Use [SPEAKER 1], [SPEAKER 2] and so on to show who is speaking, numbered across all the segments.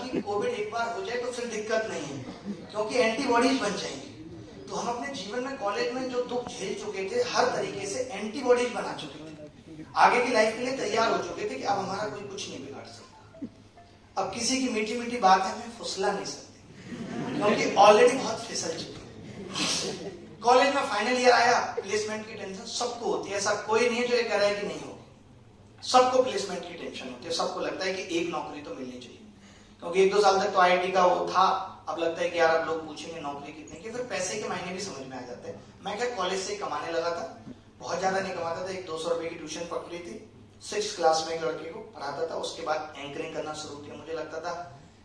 [SPEAKER 1] कि कोविड एक बार हो जाए तो फिर दिक्कत नहीं है, क्योंकि एंटीबॉडीज बन जाएंगी। तो हम अपने जीवन में कॉलेज में जो दुख झेल चुके थे, हर तरीके से एंटीबॉडीज बना चुके थे, आगे की लाइफ के लिए तैयार हो चुके थे कि अब हमारा कोई कुछ नहीं बिगाड़ सकता। अब किसी की मीठी मीठी बात है हमें फुसला नहीं सकते, क्योंकि ऑलरेडी बहुत फिसल चुके। कॉलेज में फाइनल ईयर आया, प्लेसमेंट की टेंशन सबको होती है, ऐसा कोई नहीं है जो ये कह रहा है कि नहीं होगी। सबको प्लेसमेंट की टेंशन होती है, सबको लगता है कि एक नौकरी तो मिलनी चाहिए, क्योंकि 1-2 साल तक तो आईआईटी का वो था, अब लगता है कि यार अब लोग पूछेंगे नौकरी कितने की, फिर पैसे के मायने भी समझ में आ जाते हैं। मैं क्या कॉलेज से कमाने लगा था, बहुत ज्यादा नहीं कमाता था, 100-200 रुपए की ट्यूशन पकड़ी थी, 6th क्लास में एक लड़के को पढ़ाता था। उसके बाद एंकरिंग करना शुरू किया, मुझे लगता था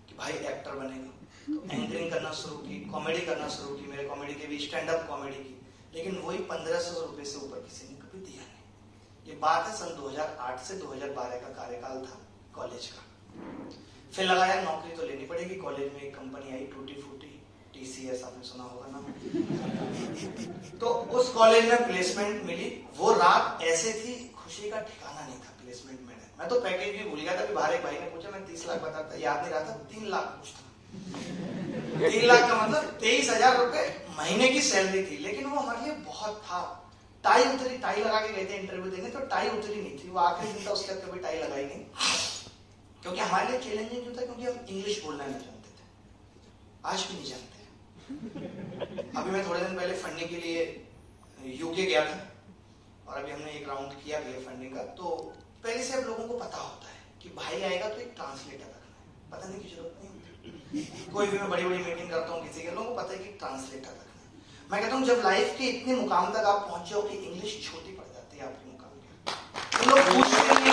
[SPEAKER 1] कि भाई एक्टर बनेगा, तो एंकरिंग करना शुरू की, कॉमेडी करना शुरू की, मेरे कॉमेडी के भी स्टैंड अप कॉमेडी की, लेकिन वही 1500 रुपए से ऊपर किसी ने कभी दिया नहीं। ये बात है सन 2008 से 2012 का कार्यकाल था कॉलेज का। फिर लगा यार नौकरी तो लेनी पड़ेगी, कॉलेज में एक कंपनी आई टूटी फूटी, TCS, आपने सुना होगा ना। तो उस कॉलेज में प्लेसमेंट मिली। वो रात ऐसे थी, खुशी का ठिकाना नहीं था प्लेसमेंट में। मैं तो पैकेज भी भूल गया था कि बाहर एक भाई ने पूछा, मैं 30 लाख बताता, याद नहीं रहा था, 3 लाख पूछता। 3 लाख का मतलब 23,000 रुपए महीने की सैलरी थी, लेकिन वो हमारे लिए बहुत था। टाई उतरी, टाई लगा के गए थे इंटरव्यू देने, तो टाई उतरी नहीं थी, वो आखिरी दिन था, उसके बाद कभी टाई लगाई नहीं, क्योंकि हमारे लिए चैलेंजिंग जो था, क्योंकि हम इंग्लिश बोलना नहीं जानते थे, आज भी नहीं जानते। अभी मैं थोड़े दिन पहले फंडिंग के लिए यूके गया था, और अभी हमने एक राउंड किया भी है फंडिंग का। तो पहले से अब लोगों को पता होता है कि भाई आएगा तो एक ट्रांसलेटर रखना है, पता नहीं की जरूरत नहीं होती। कोई भी मैं बड़ी बड़ी मीटिंग करता हूँ किसी के, लोगों को पता है कि ट्रांसलेटर रखना है। मैं कहता हूँ जब लाइफ के इतने मुकाम तक आप पहुंचे हो कि इंग्लिश छोटी पड़ जाती है आपके मुकाम के, तो लोग पूछते नहीं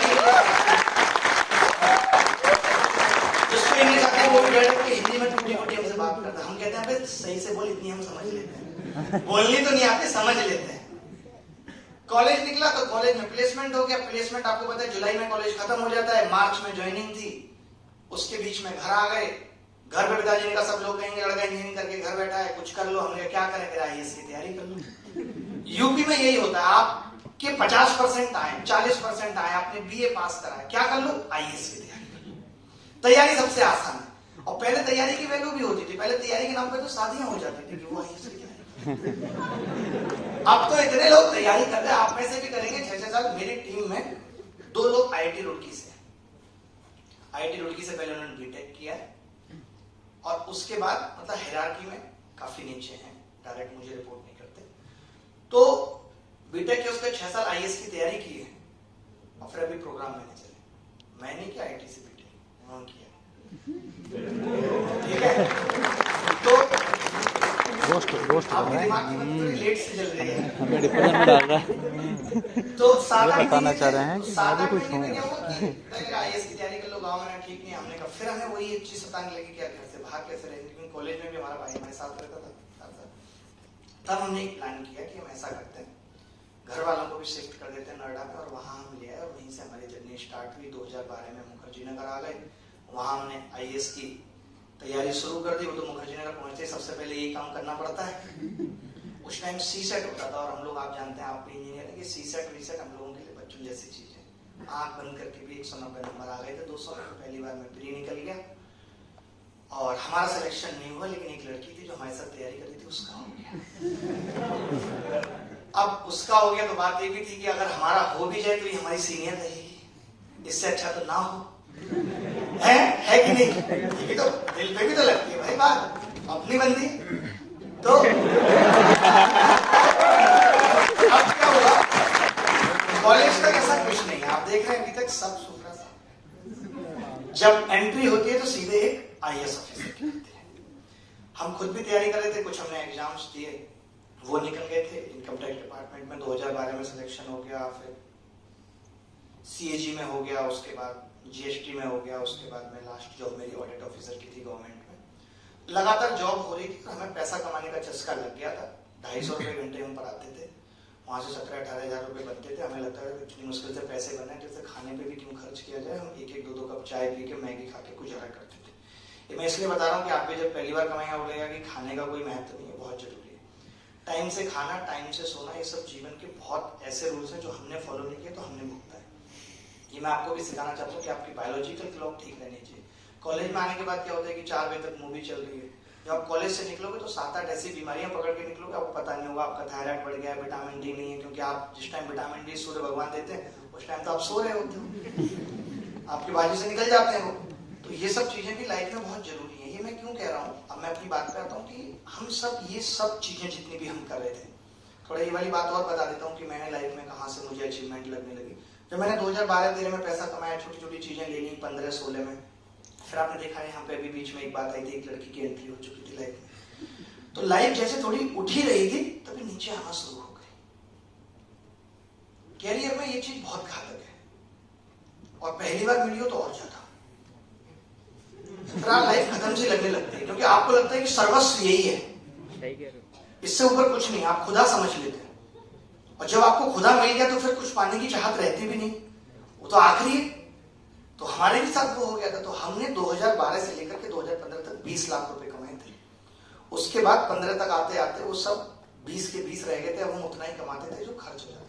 [SPEAKER 1] जिसको इंग्लिश आती है वो भी डर के हिंदी में टूटी फूटी हमसे बात करता है। हम कहते हैं भाई सही से बोल, इतनी हम समझ लेते हैं, बोलनी तो नहीं आती, समझ लेते हैं। कॉलेज निकला तो कॉलेज में प्लेसमेंट हो गया। प्लेसमेंट आपको पता है जुलाई में कॉलेज खत्म हो जाता है, मार्च में ज्वाइनिंग थी, उसके बीच में घर आ गए। घर पे पिताजी का सब लोग कहेंगे लड़का इंजीनियरिंग करके घर बैठा है, कुछ कर लो। हमने क्या करें, फिर IAS की तैयारी कर लो। यूपी में यही होता है, आपके 50% आए, 40% आए, आपने BA पास करा है, क्या कर लो, IAS की तैयारी कर लो। तैयारी सबसे आसान है, और पहले तैयारी की वैल्यू भी होती थी। पहले तैयारी के नाम पे तो शादियां हो जाती थी कि वो IAS की तैयारी। अब तो इतने लोग तैयारी कर रहे हैं, आप में से भी करेंगे 6-6 साल। मेरी टीम में 2 लोग IIT रुड़की से, IIT रुड़की से पहले उन्होंने बीटेक किया है, और उसके बाद मतलब हायरार्की में काफी नीचे हैं, डायरेक्ट मुझे रिपोर्ट नहीं करते। तो बीटेक के उसके 6 साल IAS की तैयारी की है, और फिर अभी प्रोग्राम मैनेजर है। मैंने किया IIT से बीटेक, उन्होंने किया, ठीक है। तो आपके दिमाग की मतलब लेट से चल रही है,
[SPEAKER 2] हमें डिप्रेशन में डाल रहा है।
[SPEAKER 1] तो सारा
[SPEAKER 2] बताना चाह रहे हैं कि मैं भी कुछ हूँ।
[SPEAKER 1] IAS की तैयारी कर लो, गाँव में ठीक नहीं, हमने कहा फिर हमें वही एक चीज सताने लगी, क्या घर से बाहर कैसे रहेंगे, क्योंकि कॉलेज में भी हमारा भाई हमारे साथ रहता था। तब हमने एक प्लान किया कि हम ऐसा करते हैं, घर वालों को भी शिफ्ट कर देते हैं नोएडा में, और वहां हम ले आए, और वहीं से हमारी जर्नी स्टार्ट हुई। 2012 में मुखर्जी नगर आ गए, वहां हमने IAS की तैयारी शुरू कर दी। वो तो मुखर्जी नगर पहुंचते सबसे पहले यही काम करना पड़ता है। उस टाइम CSET होता था, और हम लोग, आप जानते हैं, आप भी इंजीनियर हैं, कि CSET वीसेट हम लोगों के लिए बच्चों जैसी चीज है। आंख बंद करके भी 190 नंबर आ गए थे। 200 में पहली बार में प्री निकल गया, और हमारा सिलेक्शन नहीं हुआ, लेकिन एक लड़की थी जो हमारे साथ तैयारी कर रही थी, उसका हो गया। अब उसका हो गया तो बात ये भी थी कि अगर हमारा हो भी जाए तो ये हमारी सीनियर रहेगी, इससे अच्छा तो ना हो, है कि नहीं? ये तो दिल पे भी तो लगती है भाई बात, अपनी बंदी। तो अब क्या हुआ, कॉलेज तक ऐसा कुछ नहीं है, आप देख रहे हैं अभी तक सब सुथरा सा। जब एंट्री होती है तो सीधे एक IAS ऑफिसर की होती है। हम खुद भी तैयारी कर रहे थे, कुछ हमने एग्जाम्स दिए, वो निकल गए थे। इनकम टैक्स डिपार्टमेंट में 2012 में सिलेक्शन हो गया, फिर CAG में हो गया, उसके बाद GST में हो गया, उसके बाद में लास्ट जॉब मेरी ऑडिट ऑफिसर की थी गवर्नमेंट में। लगातार जॉब हो रही थी, तो हमें पैसा कमाने का चस्का लग गया था। 250 रुपए घंटे हम पढ़ाते थे, वहां से 17-18 हजार रुपए बनते थे। हमें लगता है इतनी मुश्किल से पैसे बने, जैसे खाने पे भी क्यों खर्च किया जाए, हम 1-1, 2-2 कप चाय पी के, मैगी खा के गुजारा करते थे। ये मैं इसलिए बता रहा हूँ कि आप भी जब पहली बार कमाएंगे बोलेगा कि खाने का कोई महत्व नहीं है, बहुत जरूरी है। टाइम से खाना, टाइम से सोना, ये सब जीवन के बहुत ऐसे रूल्स हैं जो हमने फॉलो नहीं किए तो हमने भुगता है। ये मैं आपको भी सिखाना चाहता हूँ कि आपकी बायोलॉजिकल क्लॉक ठीक रहनी चाहिए। कॉलेज में आने के बाद क्या होता है कि 4 बजे तक मूवी चल रही है। जब आप कॉलेज से निकलोगे तो 7-8 ऐसी बीमारियां पकड़ के निकलोगे, आपको पता नहीं होगा आपका थायराइड बढ़ गया है, विटामिन डी नहीं है, क्योंकि आप जिस टाइम विटामिन डी सूर्य भगवान देते हैं उस टाइम तो आप सो रहे होते हो, आपकी बाजू से निकल जाते हैं वो। तो ये सब चीजें भी लाइफ में बहुत जरूरी है। ये मैं क्यों कह रहा हूँ, अब मैं अपनी बात पे आता हूँ कि हम सब ये सब चीजें जितनी भी हम कर रहे थे, थोड़ा ये वाली बात और बता देता हूँ कि मैंने लाइफ में कहाँ से मुझे अचीवमेंट लगने लगी। जब मैंने 2012-13 में पैसा कमाया, छोटी छोटी चीजें ले ली, 15-16 में, फिर आपने देखा है यहाँ पे अभी बीच में एक बात आई थी, एक लड़की की एंट्री हो चुकी थी लाइफ में। तो लाइफ जैसे थोड़ी उठ ही रही थी तभी नीचे आना शुरू हो गई। कैरियर में ये चीज बहुत घातक है, और पहली बार मिली हो तो और ज्यादा फिर लाइफ खत्म सी लगने लगती है, क्योंकि आपको लगता है कि सर्वस्व यही है, इससे ऊपर कुछ नहीं, आप खुदा समझ लेते हैं। और जब आपको खुदा मिल गया तो फिर कुछ पाने की चाहत रहती भी नहीं, वो तो आखिरी है। तो हमारे भी साथ वो हो गया था। तो हमने 2012 से लेकर के 2015 तक 20 लाख रुपए कमाए थे। उसके बाद 15 तक आते आते वो सब 20 के 20 रह गए थे। अब हम उतना ही कमाते थे जो खर्च हो जाता।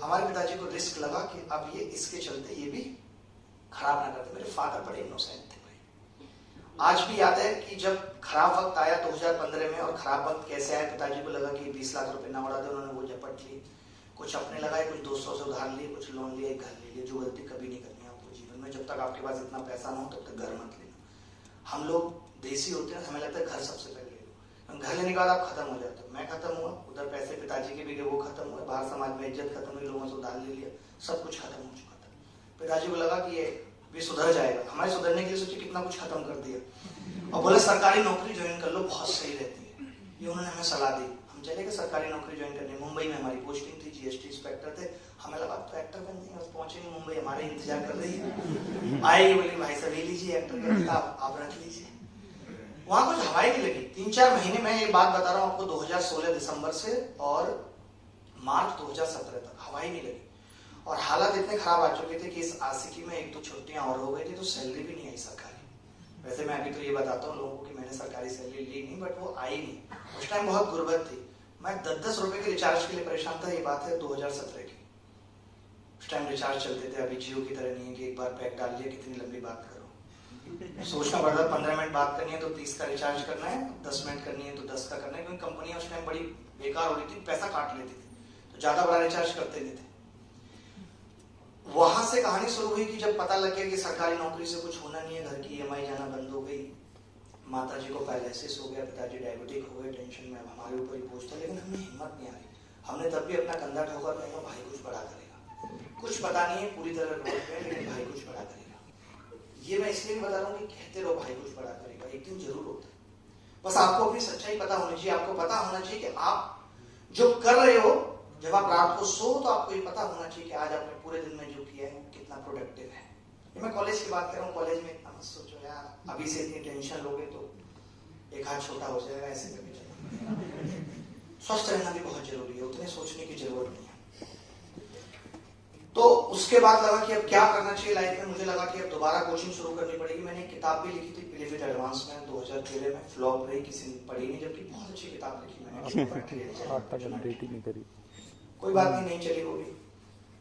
[SPEAKER 1] हमारे पिताजी को रिस्क लगा कि अब ये इसके चलते ये भी खराब ना करते। मेरे फादर बड़े इनोसेंट थे भाई। आज भी याद है कि जब खराब वक्त आया 2015 में, और खराब वक्त कैसे आया, पिताजी को लगा कि 20 लाख रुपए ना उड़ा दे, उन्होंने वो झपट लिए, कुछ अपने लगाए, कुछ दोस्तों से उधार लिए, कुछ लोन लिए, एक घर ले लिए। जो गलती कभी नहीं करनी आपको जीवन में, जब तक आपके पास इतना पैसा ना हो तब तक घर मत लेना। हम लोग देसी होते हैं, हमें लगता है घर सबसे पहले ले लो, घर लेने के बाद आप खत्म हो जाते हो। मैं खत्म हुआ, उधर पैसे पिताजी के भी गए, वो खत्म हुए, बाहर समाज में इज्जत खत्म हुई, लोगों से उधार ले लिया, सब कुछ खत्म हो चुका था। पिताजी को लगा कि ये भी सुधर जाएगा, हमारे सुधरने के लिए सोचे कितना कुछ खत्म कर दिया, और बोले सरकारी नौकरी ज्वाइन कर लो, बहुत सही रहती है। ये उन्होंने हमें सलाह दी। हम चले गए सरकारी नौकरी ज्वाइन करने। मुंबई में हमारी पोस्टिंग थी, जीएसटी इंस्पेक्टर थे। हमें लगा तो एक्टर बन जाएंगे, बस पहुंचेंगे मुंबई, हमारे इंतजार कर रही है, आएगी, बोली भाई साहब ये लीजिए एक्टर का किताब, आप रख लीजिए। वहां कुछ हवाई नहीं लगी। 3-4 महीने में, ये बात बता रहा हूँ आपको, 2016 दिसंबर से और मार्च 2017 तक हवाई नहीं लगी। और हालात इतने खराब आ चुके थे कि इस आशिकी में 1-2 छुट्टियां और हो गई थी, तो सैलरी भी नहीं आई सरकारी। वैसे मैं अभी तो ये बताता हूँ लोगों को कि मैंने सरकारी सैलरी ली नहीं, बट वो आई नहीं। उस टाइम बहुत गुर्बत थी। मैं 10-10 रुपए के रिचार्ज के लिए परेशान था। ये बात है 2017 की। उस टाइम रिचार्ज चलते थे, अभी जियो की तरह नहीं है कि एक बार पैक डाल लिया, कितनी लंबी बात करो, सोचना पड़ता है। 15 मिनट बात करनी है तो 30 का रिचार्ज करना है, 10 मिनट करनी है तो 10 का करना है, क्योंकि कंपनियां उस टाइम बड़ी बेकार हो रही थी, पैसा काट लेती थी, तो ज्यादा बड़ा रिचार्ज करते नहीं थे। वहां से कहानी शुरू हुई कि जब पता लग गया कि सरकारी नौकरी से कुछ होना नहीं है, घर की EMI जाना बंद हो गई, माताजी को पैरालिसिस हो गया, पिताजी डायबिटिक हो गए, टेंशन में अब हमारे ऊपर ही बोझ था। लेकिन हमें हिम्मत नहीं आ रही। हमने तब भी अपना कंधा ठोका, कहा भाई कुछ बड़ा करेगा, कुछ पता नहीं है पूरी तरह रोड पे, लेकिन भाई कुछ बड़ा करेगा। ये मैं इसलिए बता रहा हूँ कि कहते रहो भाई कुछ बड़ा करेगा, एक दिन जरूर होता है। बस आपको अपनी सच्चाई पता होनी चाहिए। आपको पता होना चाहिए कि आप जो कर रहे हो, जब आप रात को सो तो आपको ये पता होना चाहिए कि आज आपने पूरे दिन में जो किया है कितना प्रोडक्टिव है। ये मैं कॉलेज की बात कर रहा हूँ। कॉलेज में इतना मत सोचो यार, अभी से इतनी टेंशन लोगे तो एक हाथ छोटा हो जाएगा, ऐसे कभी चलेगा। स्वस्थ रहना भी बहुत जरूरी है, उतने सोचने की जरूरत नहीं है। तो उसके बाद लगा कि अब क्या करना चाहिए लाइफ में। मुझे लगा कि अब दोबारा कोचिंग शुरू करनी पड़ेगी। मैंने एक किताब भी लिखी थी पिलीभित एडवांस में, 2013 में, फ्लॉप रही, किसी ने पढ़ी नहीं, जबकि बहुत अच्छी किताब लिखी मैंने। कोई बात नहीं चली वो भी।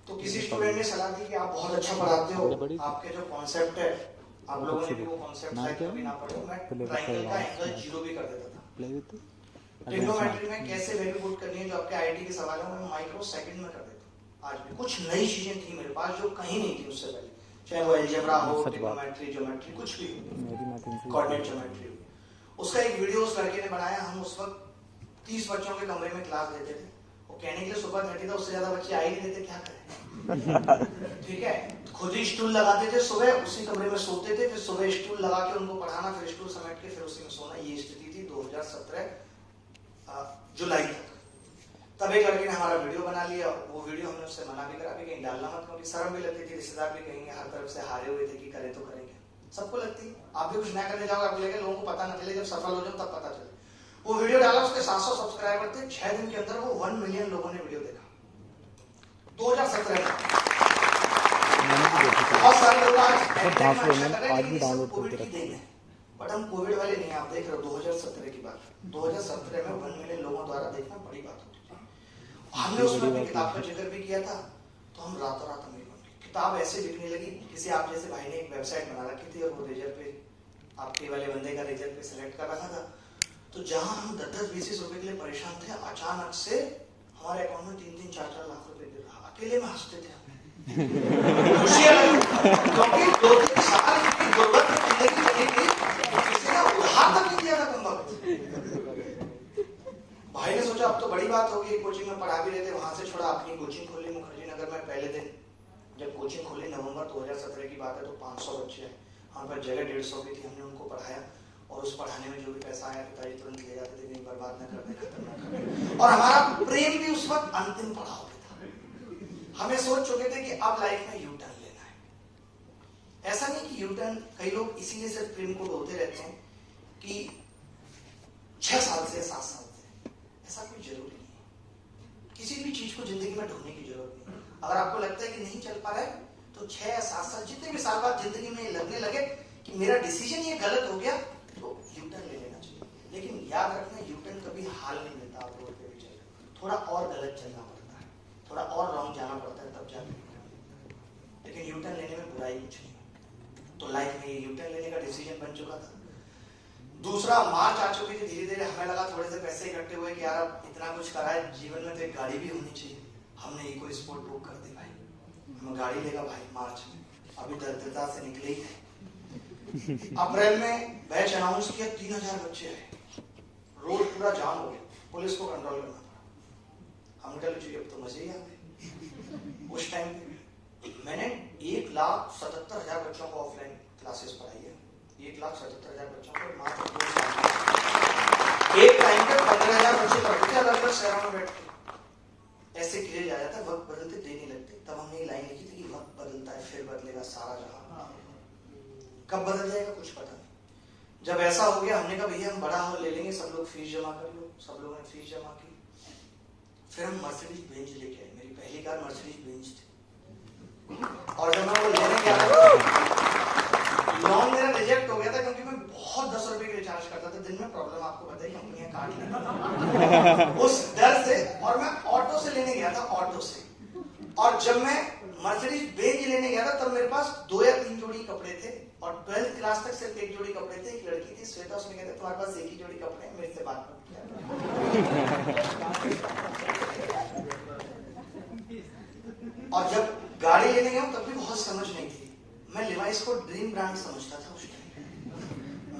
[SPEAKER 1] तो किसी स्टूडेंट ने सलाह दी कि आप बहुत अच्छा पढ़ाते हो, आपके जो कॉन्सेप्ट है, आप लोगों ने भी वो कॉन्सेप्ट शायद कभी ना पढ़े। मैं ट्रायंगल का एंगल 0 भी कर देता था। ट्रिग्नोमेट्री में कैसे वैल्यू पुट करनी है, जो आपके आईटी के सवाल है, मैं माइक्रो सेकंड में कर देता। आज भी कुछ नई चीजें थी मेरे पास जो कहीं नहीं थी उससे पहले, चाहे वो अलजेब्रा हो, ट्रिग्नोमेट्री, ज्योमेट्री, कुछ भी हो, कोऑर्डिनेट ज्योमेट्री हो। उसका एक वीडियो उस लड़के ने बनाया। हम उस वक्त 30 बच्चों के कमरे में क्लास लेते थे। वो कहने के लिए सुबह 30 था, उससे ज्यादा बच्चे आ ही नहीं देते, क्या करें। ठीक है, खुद ही स्टूल लगाते थे, सुबह उसी कमरे में सोते थे, फिर सुबह स्टूल लगा के उनको पढ़ाना, फिर स्टूल समेट के फिर उसी में सोना। ये स्थिति थी 2017 जुलाई तक। तब एक लड़के ने हमारा वीडियो बना लिया। वो वीडियो हमने उससे मना भी करा कि कहीं डालना मत, क्योंकि शर्म भी लगती थी, रिश्तेदार भी कहेंगे, हर तरफ से हारे हुए थे कि करें तो करेंगे, सबको लगती है। आप भी कुछ नया करने जाओगे, आपको लगेगा लोगों को पता ना चले, जब सफल हो जाओ तब पता चले। वो वीडियो डाला, उसके 700 सब्सक्राइबर थे। 6 दिन के अंदर वो 1 मिलियन लोगों ने वीडियो देखा 2017 में। बहुत सारे लोग आज भी डाउनलोड करते रहते हैं, बट हम कोविड वाले नहीं। आप देख रहे हो 2017 की बात, 2017 में 1 मिलियन लोगों द्वारा देखना बड़ी बात होती थी। हमने उसमें अपनी किताब का जिक्र भी किया था, तो हम रातों रात अमीर बन गए। किताब ऐसे बिकने लगी। किसी आप जैसे भाई ने एक वेबसाइट बना रखी थी और वो रेजर पे आपके वाले बंदे का रिजल्ट पे सिलेक्ट कर रखा था। तो जहां हम 10-20 रुपए के लिए परेशान थे, अचानक से हमारे अकाउंट में 3-3, 4-4 लाख रुपए गिर रहा। अकेले में हंसते थे हम। खुशियां लगी, क्योंकि 2-3 साल की गुर्बत में जिंदगी बनी थी, किसी ने उधार तक नहीं दिया था कम वक्त। भाई ने सोचा अब तो बड़ी बात होगी, कोचिंग में पढ़ा भी रहे थे, वहां से छोड़ा, अपनी कोचिंग खोली मुखर्जी नगर में। पहले दिन जब कोचिंग खोली नवंबर 2017 की बात है, तो 500 बच्चे हैं हमारे पास, जगह 150 की थी। हमने उनको पढ़ाया और उस पढ़ाने में जो भी पैसा आया पिताजी तुरंत ले जाते थे, नहीं बर्बाद न कर दे, खत्म न कर दे। और हमारा प्रेम भी उस वक्त अंतिम पड़ाव पे था। हमें सोच चुके थे कि अब लाइफ में यू टर्न लेना है। ऐसा नहीं कि यू टर्न, कई लोग इसीलिए सिर्फ प्रेम को बोलते रहते हैं कि 6 साल से 7 साल से, ऐसा कोई जरूरी नहीं है। किसी भी चीज को जिंदगी में ढूंढने की जरूरत नहीं है। अगर आपको लगता है कि नहीं चल पा रहा है, तो 6 या 7 साल, जितने भी साल बाद जिंदगी में लगने लगे कि मेरा डिसीजन ये गलत हो गया, तो यू टर्न ले लेना चाहिए। लेकिन याद रखना, यू टर्न कभी हाल नहीं मिलता। आप रोड पे भी चल रहे, थोड़ा और गलत चलना पड़ता है, थोड़ा और रॉन्ग जाना पड़ता है, तब जाके। लेकिन यू टर्न लेने में बुराई कुछ नहीं। तो लाइफ में ये यू टर्न लेने का डिसीजन बन चुका था। दूसरा, मार्च आ चुकी थी, धीरे धीरे हमें लगा थोड़े से पैसे इकट्ठे हुए कि यार अब इतना कुछ करा है जीवन में, तो एक गाड़ी भी होनी चाहिए। हमने इको स्पोर्ट बुक कर दी भाई, हमें गाड़ी लेगा भाई मार्च में। अभी दरिद्रता से निकले ही थे। अप्रैल में बैच अनाउंस किया, 3000 बच्चे आए, रोड पूरा जाम हो गया, पुलिस को कंट्रोल करना पड़ा। हम कल जी अब तो मजे ही आ गए। उस टाइम मैंने 1,77,000 बच्चों को ऑफलाइन क्लासेस पढ़ाई है। 1,77,000 बच्चों को मात्र 2 साल। एक टाइम पे 15,000 बच्चे पढ़ते थे अलग अलग शहरों में बैठ के। ऐसे क्रेज आ जाता है, वक्त बदलते देर नहीं लगते। तब हमने ये लाइन लिखी थी कि वक्त बदलता है फिर बदलेगा सारा जहां। कब बदल जाएगा कुछ पता नहीं। जब ऐसा हो गया, हमने कहा भैया हम बड़ा हॉल ले लेंगे, सब लोग फीस जमा कर लो। सब लोगों ने फीस जमा की। फिर हम मर्सिडीज बेंज लेके आए। मेरी पहली कार मर्सिडीज बेंज थी। और जब मैं वो लेने गया, लोन मेरा रिजेक्ट हो गया था, क्योंकि मैं बहुत 10 रुपए के रिचार्ज करता था दिन में। प्रॉब्लम आपको पता है, कंपनियां काट लेती उस डर से। और मैं ऑटो से लेने गया था, ऑटो से। और जब मैं मर्सिडीज बेंज लेने गया था, तब मेरे पास 2 या 3 जोड़ी कपड़े थे। और 12th क्लास तक सिर्फ 1 जोड़ी कपड़े थे। एक लड़की थी श्वेता, उसने कहते तुम्हारे पास एक ही जोड़ी कपड़े हैं, मेरे से बात मत किया। और जब गाड़ी लेने गया तब भी बहुत समझ नहीं थी। मैं लिवाइस को ड्रीम ब्रांड समझता था उस टाइम।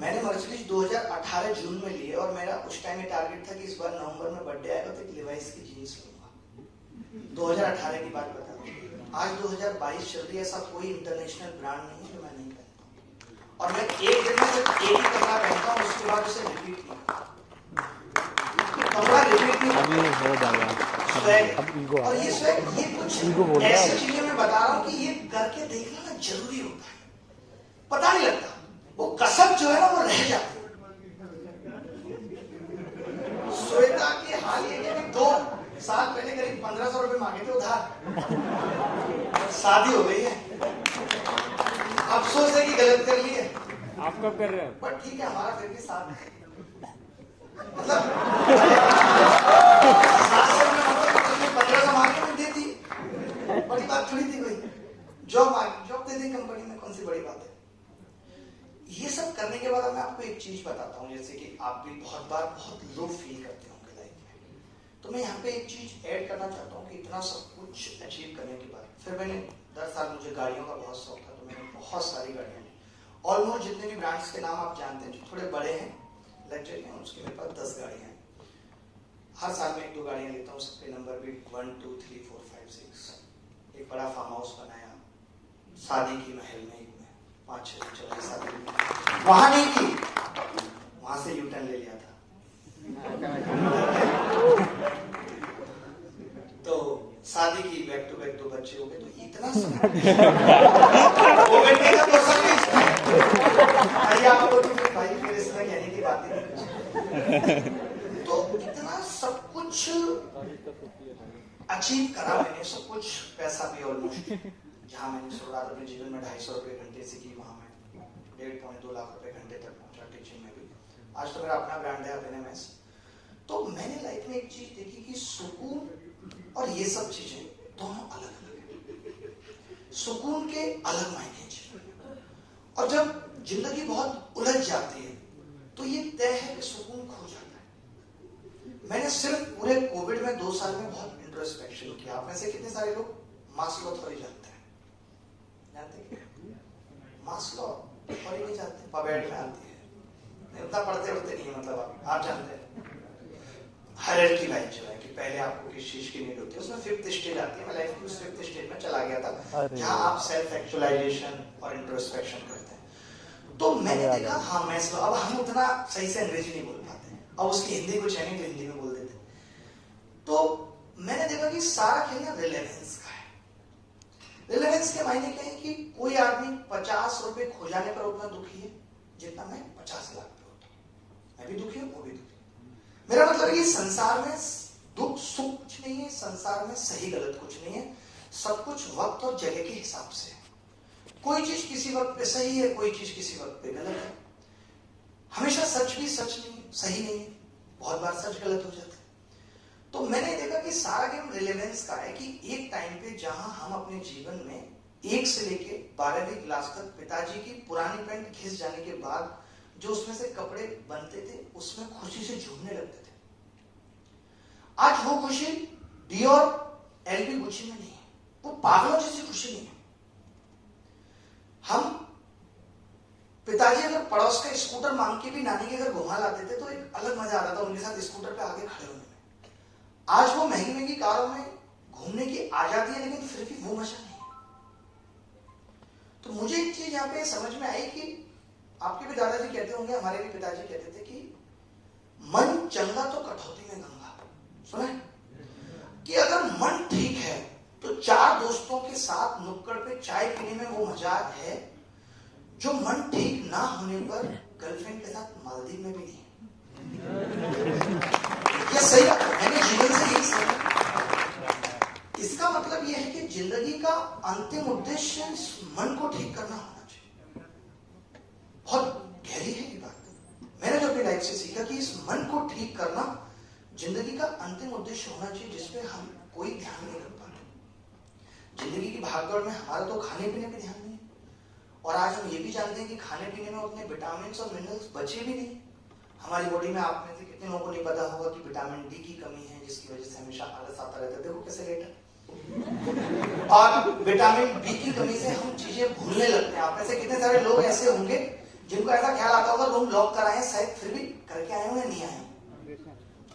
[SPEAKER 1] मैंने मर्सिडीज 2018 जून में लिए, और मेरा उस टाइम में टारगेट था कि इस बार नवंबर में बर्थडे आएगा तो एक लिवाइस की जीन्स लूंगा। 2018 की बात बता रहा हूँ। आज 2022 चल रही है, ऐसा कोई इंटरनेशनल ब्रांड नहीं है जो मैं नहीं पहनता। और मैं एक दिन में सिर्फ एक ही कपड़ा पहनता हूँ, उसके बाद उसे रिपीट नहीं करता। कपड़ा रिपीट नहीं करता। और ये स्वैग, ये कुछ ऐसी चीजें मैं बता रहा हूँ कि ये करके देखना ना जरूरी होता है। पता नहीं लगता, वो कसम जो है ना वो रह जाती है। श्वेता के हाल ये कि 2 साल पहले करीब 1500 रुपए मांगे थे उधार। शादी हो गई है, अफसोस है कि गलत कर ली है।
[SPEAKER 3] आप कब कर रहे हो?
[SPEAKER 1] पर ठीक है, हमारा फिर भी साथ है। मतलब 1500 मांगे में दे दी, बड़ी बात थोड़ी थी कोई। जॉब दे दी कंपनी में, कौन सी बड़ी बात है। ये सब करने के बाद मैं आपको एक चीज बताता हूँ, जैसे कि आप भी बहुत बार बहुत लो फील करते होंगे लाइफ में। तो मैं यहाँ पे एक चीज ऐड करना चाहता हूँ कि इतना सब कुछ अचीव करने के बाद फिर मैंने 10 साल, मुझे गाड़ियों का बहुत शौक था, तो मैंने बहुत सारी गाड़ियां ली। ऑलमोस्ट जितने भी ब्रांड्स के नाम आप जानते हैं, जो थोड़े बड़े हैं, लग्जरी हैं, उसके मेरे पास 10 गाड़ियां हैं। हर साल में 1-2 गाड़ियां लेता हूँ, सबके नंबर भी 1, 2, 3, 4, 5, 6। एक बड़ा फार्म हाउस बनाया, शादी की महल में, 5-6 दिन चली शादी। वहां नहीं की, वहां से यू टर्न ले लिया था। तो शादी की, बैक टू बैक 2 बच्चे हो गए, तो इतना आपको भाई फिर इसमें कहने की बात नहीं। तो इतना सब कुछ अचीव करा मैंने, सब कुछ, पैसा भी ऑलमोस्ट, जहां मैंने शुरुआत अपने जीवन में 250 रुपए घंटे से की, वहां मैं 1.5-2 लाख रुपए घंटे तक पहुंचा टीचिंग में भी। आज तो मेरा अपना ब्रांड है अभिनयमेस। तो मैंने लाइफ में एक चीज देखी कि सुकून और ये सब चीजें दोनों अलग अलग है। सुकून के अलग मायने हैं। और जब जिंदगी बहुत उलझ जाती है तो ये तय है कि सुकून खो जाता है। मैंने सिर्फ पूरे कोविड में 2 साल में बहुत इंट्रोस्पेक्शन किया। आप में से कितने सारे लोग मास्लो थ्योरी जानते हैं? मास्लो थ्योरी नहीं जानते? पबेड में आती है, उतना पढ़ते उठते नहीं है, मतलब आप जानते हैं हायरार्की लाइन जो है कि पहले आपको किस चीज की नीड होती है, उसमें 5th स्टेज आती है। मैं लाइफ की उस 5th स्टेज में चला गया था जहां आप सेल्फ एक्चुअलाइजेशन और इंट्रोस्पेक्शन करते हैं। तो मैंने देखा हाँ मैस्लो, अब हम उतना सही से अंग्रेजी नहीं बोल पाते, अब उसकी हिंदी कुछ है नहीं तो हिंदी में बोल देते। तो मैंने देखा कि सारा खेल ना रिलेवेंस का है। रिलेवेंस के मायने क्या है कि कोई आदमी 50 रुपए खो जाने पर उतना दुखी है जितना मैं 50 लाख पे होता हूं। मैं भी दुखी हूं, वो भी दुखी। मेरा मतलब है कि संसार में दुख सुख कुछ नहीं है, संसार में सही गलत कुछ नहीं है, सब कुछ वक्त और जगह के हिसाब से है। कोई चीज किसी वक्त पे सही है, कोई चीज किसी वक्त पे गलत है। हमेशा सच भी सच नहीं, सही नहीं है, बहुत बार सच गलत हो जाता है। तो मैंने देखा कि सारा गेम रिलेवेंस का है कि एक टाइम पे जहां हम अपने जीवन में 1 से लेके 12वीं क्लास तक पिताजी की पुरानी पैंट घिस जाने के बाद जो उसमें से कपड़े बनते थे उसमें खुशी से झूमने लगते थे। आज वो खुशी डियोर एलवी गुची में नहीं है, वो पागलों जैसी खुशी नहीं है। हम पिताजी अगर पड़ोस का स्कूटर मांग के भी नानी के घर घुमा लाते थे तो एक अलग मजा आता था उनके साथ स्कूटर पे आगे खड़े होने में। आज वो महंगी महंगी कारों में घूमने की आजादी है लेकिन फिर भी वो मजा नहीं है। तो मुझे एक चीज यहाँ पे समझ में आई कि आपके भी दादाजी कहते होंगे, हमारे भी पिताजी कहते थे कि मन चंगा तो कटौती में गंगा। सुना है कि अगर मन ठीक है तो 4 दोस्तों के साथ नुक्कड़ पे चाय पीने में वो मजा है जो मन ठीक ना होने पर गर्लफ्रेंड के साथ मालदीव में भी नहीं है। ये सही बात है, मैंने जीवन से यही समझा। इसका मतलब यह है कि जिंदगी का अंतिम उद्देश्य इस मन को ठीक करना होना चाहिए। बहुत गहरी है ये बात। मैंने जो अपनी लाइफ से सीखा कि इस मन को ठीक करना जिंदगी का अंतिम उद्देश्य होना चाहिए जिसपे हम कोई ध्यान नहीं रख पाते। जिंदगी की भागदौड़ में हमारा तो खाने पीने पे ध्यान नहीं है, और आज हम ये भी जानते हैं कि खाने पीने में उतने विटामिन और मिनरल्स बचे भी नहीं। हमारी बॉडी में आप में से कितने लोगों को नहीं पता होगा कि विटामिन डी की कमी है जिसकी वजह से हमेशा आलस आता रहता है। देखो कैसे लेट है। और विटामिन बी की कमी से हम चीजें भूलने लगते हैं। आप में से कितने सारे लोग ऐसे होंगे जिनको ऐसा ख्याल आता होगा रूम लॉक कराए शायद फिर भी करके आए हो या नहीं आए,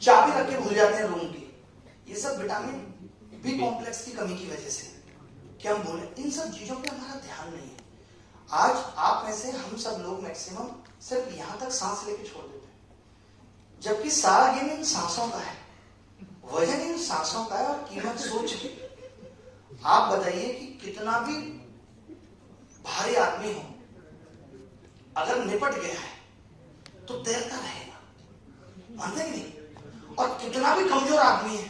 [SPEAKER 1] चाबी रख के भूल जाते हैं रूम की। ये सब विटामिन बी कॉम्प्लेक्स की कमी की वजह से क्या हम भूले, इन सब चीजों पे हमारा ध्यान नहीं है। आज आप में से हम सब लोग मैक्सिमम सिर्फ यहां तक सांस लेके छोड़ देते हैं, जबकि सारा गेम इन सांसों का है, वजन इन सांसों का है और कीमत सोच। आप बताइए कि कितना भी भारी आदमी हो अगर निपट गया है तो तैरता रहेगा, मानते कि नहीं? और कितना भी कमजोर आदमी है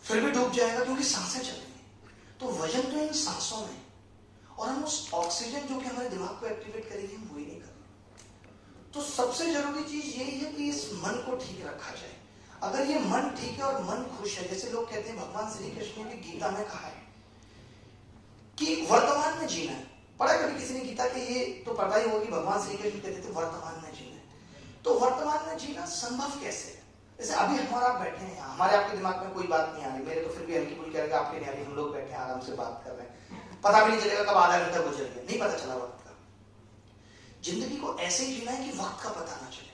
[SPEAKER 1] फिर भी डूब जाएगा क्योंकि सांसें चल रही हैं। तो वजन तो इन सांसों में, और हम उस ऑक्सीजन जो कि हमारे दिमाग को एक्टिवेट करेगी हम वही नहीं कर रहे। तो सबसे जरूरी चीज यही है कि इस मन को ठीक रखा जाए। अगर ये मन ठीक है और मन खुश है, जैसे लोग कहते हैं भगवान श्री कृष्ण ने भी गीता में कहा है कि वर्तमान में जीना है। पढ़ा कभी किसी ने गीता के? ये तो पता ही होगा कि भगवान श्री कृष्ण कहते थे वर्तमान में जीना है। तो वर्तमान में जीना संभव कैसे है? जैसे अभी हमारा बैठे हैं यहाँ, हमारे आपके दिमाग में कोई बात नहीं आ रही, मेरे तो फिर भी हल्की फुल्की करेगा, आपके नहीं आ रही, हम लोग बैठे हैं आराम से बात कर रहे हैं, पता भी नहीं चलेगा कब आधा घंटा गुजर गया, नहीं पता चला वक्त का। जिंदगी को ऐसे ही जीना है कि वक्त का पता ना चले,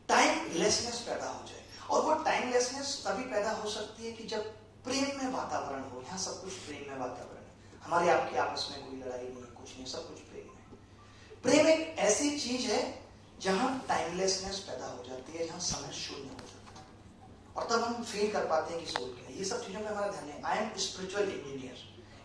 [SPEAKER 1] टाइमलेसनेस पैदा हो जाए। और वो टाइमलेसनेस तभी पैदा हो सकती है कि जब प्रेम में वातावरण हो। यहाँ सब कुछ प्रेम में वातावरण है, हमारे आपके आपस में कोई लड़ाई नहीं है, कुछ नहीं, सब कुछ प्रेम है। प्रेम एक ऐसी चीज है जहां टाइमलेसनेस पैदा हो जाती है, जहां समय शून्य हो जाता है, और तब हम फील कर पाते हैं कि सोल क्या है। ये सब चीजों में हमारा ध्यान है। I am spiritual engineer,